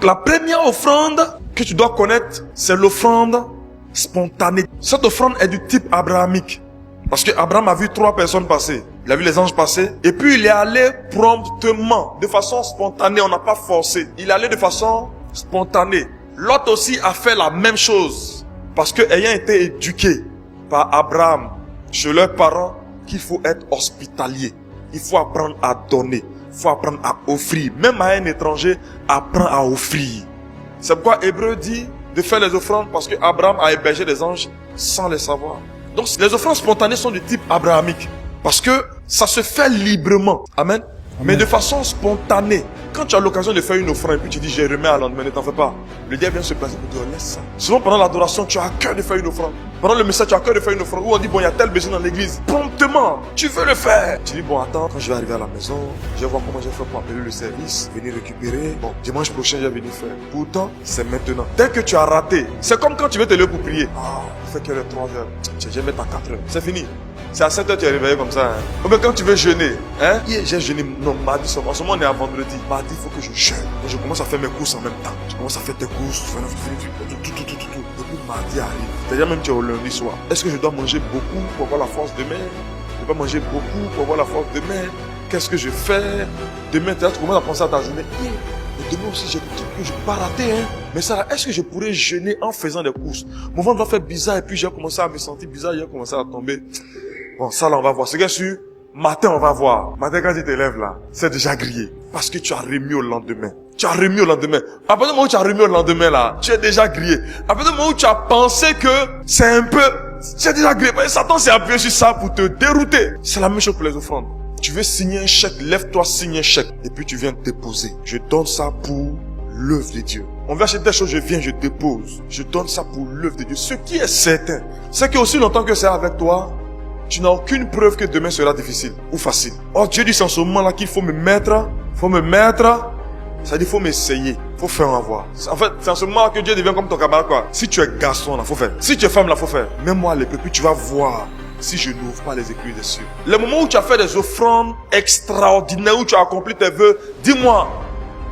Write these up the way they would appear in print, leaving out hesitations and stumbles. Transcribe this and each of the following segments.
la première offrande que tu dois connaître, c'est l'offrande spontanée. Cette offrande est du type abrahamique. Parce que Abraham a vu 3 personnes passer. Il a vu les anges passer. Et puis il est allé promptement, de façon spontanée. On n'a pas forcé. Il est allé de façon spontanée. Lot aussi a fait la même chose. Parce que ayant été éduqué par Abraham, chez leurs parents, qu'il faut être hospitalier. Il faut apprendre à donner. Il faut apprendre à offrir. Même à un étranger, apprends à offrir. C'est pourquoi Hébreu dit de faire les offrandes parce que Abraham a hébergé des anges sans les savoir. Donc les offrandes spontanées sont du type abrahamique. Parce que ça se fait librement. Amen. Mais de façon spontanée. Quand tu as l'occasion de faire une offrande et puis tu dis je remets à lendemain, ne t'en fais pas. Le diable vient se placer pour te dire laisse ça. Souvent pendant l'adoration, tu as à cœur de faire une offrande. Pendant le message, tu as à cœur de faire une offrande. Où on dit bon, il y a tel besoin dans l'église. Promptement, tu veux le faire. Tu dis bon, attends, quand je vais arriver à la maison, je vais voir comment je vais faire pour appeler le service, venir récupérer. Bon, dimanche prochain, je vais venir faire. Pourtant, c'est maintenant. Dès que tu as raté, c'est comme quand tu veux te lever pour prier. Ah, il fait qu'elle est 3 heures. Je vais mettre à 4 heures. C'est fini. C'est à 7 heures tu es réveillé comme ça. Ou bien quand tu veux jeûner, hein? Hier j'ai jeûné, non, mardi seulement. En ce moment on est à vendredi. Mardi il faut que je jeûne. Donc, je commence à faire mes courses en même temps. Je commence à faire tes courses, tout. Depuis mardi arrive. C'est-à-dire même tu es au lundi soir. Est-ce que je dois manger beaucoup pour avoir la force demain? Je dois manger beaucoup pour avoir la force demain. Qu'est-ce que je fais? Demain tu commences à penser à ta journée. Et demain aussi j'ai des trucs que je ne peux pas rater, hein. Mais ça là, est-ce que je pourrais jeûner en faisant des courses? Mon ventre va faire bizarre et puis j'ai commencé à me sentir bizarre, j'ai commencé à tomber. Bon, ça là, on va voir. C'est bien sûr, matin, on va voir. Matin, quand tu te lèves là, c'est déjà grillé. Parce que tu as remis au lendemain. Tu as remis au lendemain. À partir du moment où tu as remis au lendemain là, tu es déjà grillé. À partir du moment où tu as pensé que c'est un peu, tu es déjà grillé. Parce que Satan s'est appuyé sur ça pour te dérouter. C'est la même chose pour les offrandes. Tu veux signer un chèque, lève-toi, signe un chèque. Et puis tu viens te déposer. Je donne ça pour l'œuvre de Dieu. On veut acheter des choses, je viens, je dépose. Je donne ça pour l'œuvre de Dieu. Ce qui est certain, c'est que aussi longtemps que c'est avec toi, tu n'as aucune preuve que demain sera difficile ou facile. Oh, Dieu dit c'est en ce moment-là qu'il faut me mettre, ça dit, faut m'essayer, faut faire en avoir. En fait, c'est en ce moment que Dieu devient comme ton camarade, quoi. Si tu es garçon, là, faut faire. Si tu es femme, là, faut faire. Mets-moi les puis tu vas voir si je n'ouvre pas les écrits des cieux. Le moment où tu as fait des offrandes extraordinaires, où tu as accompli tes vœux, dis-moi,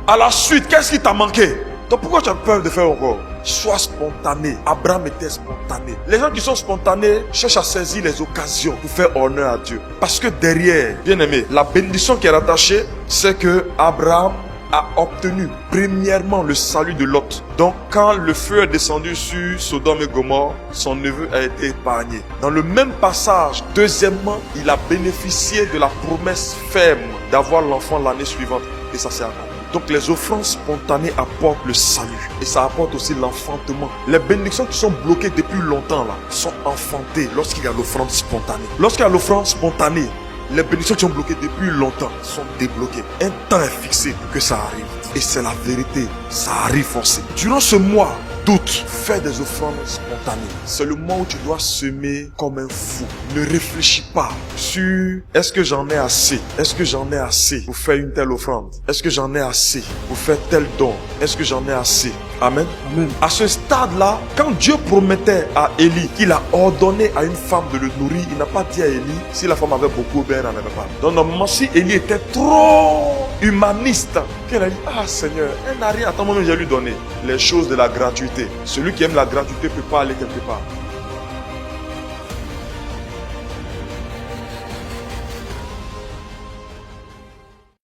à la suite, qu'est-ce qui t'a manqué? Donc pourquoi tu as peur de faire encore? Sois spontané. Abraham était spontané. Les gens qui sont spontanés cherchent à saisir les occasions pour faire honneur à Dieu. Parce que derrière, bien aimé, la bénédiction qui est rattachée, c'est que Abraham a obtenu premièrement le salut de Lot. Donc quand le feu est descendu sur Sodome et Gomorrhe, son neveu a été épargné. Dans le même passage, deuxièmement, il a bénéficié de la promesse ferme d'avoir l'enfant l'année suivante. Et ça s'est accompli. Donc les offrandes spontanées apportent le salut. Et ça apporte aussi l'enfantement. Les bénédictions qui sont bloquées depuis longtemps là, sont enfantées lorsqu'il y a l'offrande spontanée. Lorsqu'il y a l'offrande spontanée, les bénédictions qui sont bloquées depuis longtemps sont débloquées. Un temps est fixé pour que ça arrive. Et c'est la vérité. Ça arrive forcément. Durant ce mois d'août, fais des offrandes spontanées. C'est le mois où tu dois semer comme un fou. Ne réfléchis pas sur est-ce que j'en ai assez? Est-ce que j'en ai assez pour faire une telle offrande? Est-ce que j'en ai assez pour faire tel don? Est-ce que j'en ai assez? Amen. Amen. À ce stade-là, quand Dieu promettait à Élie qu'il a ordonné à une femme de le nourrir, il n'a pas dit à Élie si la femme avait beaucoup ou bien elle n'en avait pas. Donc normalement, si Élie était trop humaniste, qu'elle a dit, ah Seigneur, elle n'a rien, attends, moi-même j'ai lui donné les choses de la gratuité. Celui qui aime la gratuité ne peut pas aller quelque part.